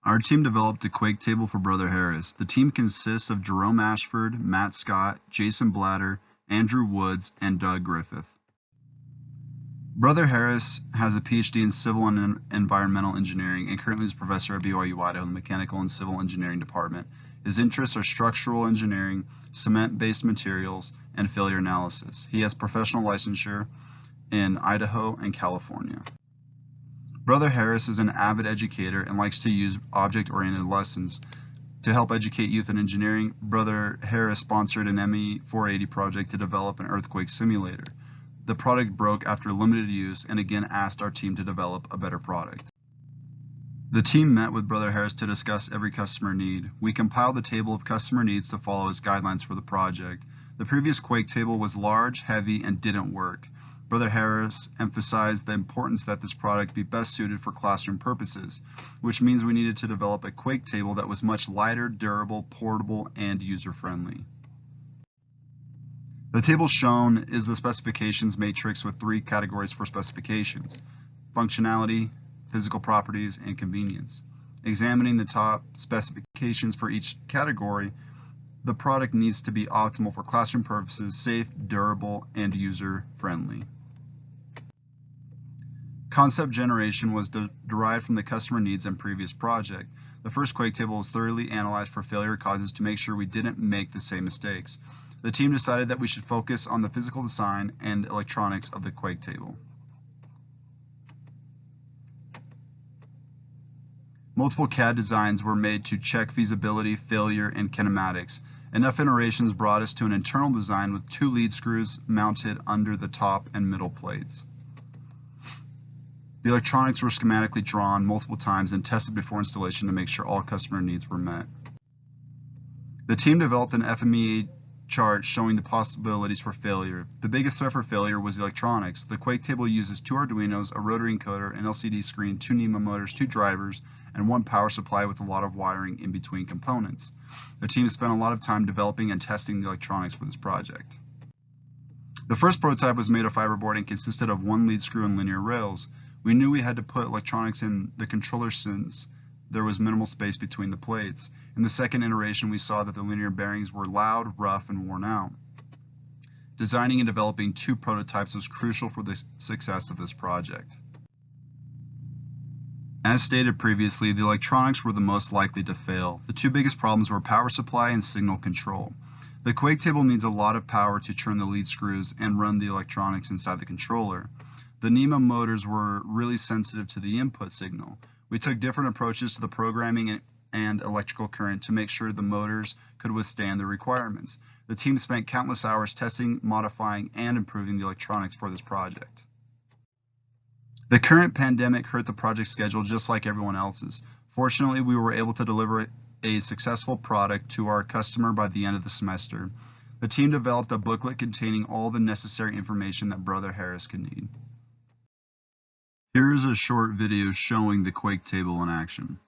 Our team developed a Quake table for Brother Harris. The team consists of Jerome Ashford, Matt Scott, Jason Blatter, Andrew Woods, and Doug Griffith. Brother Harris has a PhD in Civil and Environmental Engineering and currently is a professor at BYU Idaho in the Mechanical and Civil Engineering Department. His interests are structural engineering, cement-based materials, and failure analysis. He has professional licensure in Idaho and California. Brother Harris is an avid educator and likes to use object-oriented lessons. To help educate youth in engineering, Brother Harris sponsored an ME 480 project to develop an earthquake simulator. The product broke after limited use and again asked our team to develop a better product. The team met with Brother Harris to discuss every customer need. We compiled the table of customer needs to follow as guidelines for the project. The previous Quake table was large, heavy, and didn't work. Brother Harris emphasized the importance that this product be best suited for classroom purposes, which means we needed to develop a Quake table that was much lighter, durable, portable, and user-friendly. The table shown is the specifications matrix with 3 categories for specifications: functionality, physical properties, and convenience. Examining the top specifications for each category, the product needs to be optimal for classroom purposes, safe, durable, and user-friendly. Concept generation was derived from the customer needs and previous project. The first Quake table was thoroughly analyzed for failure causes to make sure we didn't make the same mistakes. The team decided that we should focus on the physical design and electronics of the Quake table. Multiple CAD designs were made to check feasibility, failure, and kinematics. Enough iterations brought us to an internal design with 2 lead screws mounted under the top and middle plates. The electronics were schematically drawn multiple times and tested before installation to make sure all customer needs were met. The team developed an FMEA chart showing the possibilities for failure. The biggest threat for failure was the electronics. The Quake table uses 2 Arduinos, a rotary encoder, an LCD screen, 2 NEMA motors, 2 drivers, and 1 power supply with a lot of wiring in between components. The team spent a lot of time developing and testing the electronics for this project. The first prototype was made of fiberboard and consisted of 1 lead screw and linear rails. We knew we had to put electronics in the controller since there was minimal space between the plates. In the second iteration, we saw that the linear bearings were loud, rough, and worn out. Designing and developing 2 prototypes was crucial for the success of this project. As stated previously, the electronics were the most likely to fail. The 2 biggest problems were power supply and signal control. The Quake table needs a lot of power to turn the lead screws and run the electronics inside the controller. The NEMA motors were really sensitive to the input signal. We took different approaches to the programming and electrical current to make sure the motors could withstand the requirements. The team spent countless hours testing, modifying, and improving the electronics for this project. The current pandemic hurt the project schedule just like everyone else's. Fortunately, we were able to deliver a successful product to our customer by the end of the semester. The team developed a booklet containing all the necessary information that Brother Harris could need. Here is a short video showing the Quake table in action.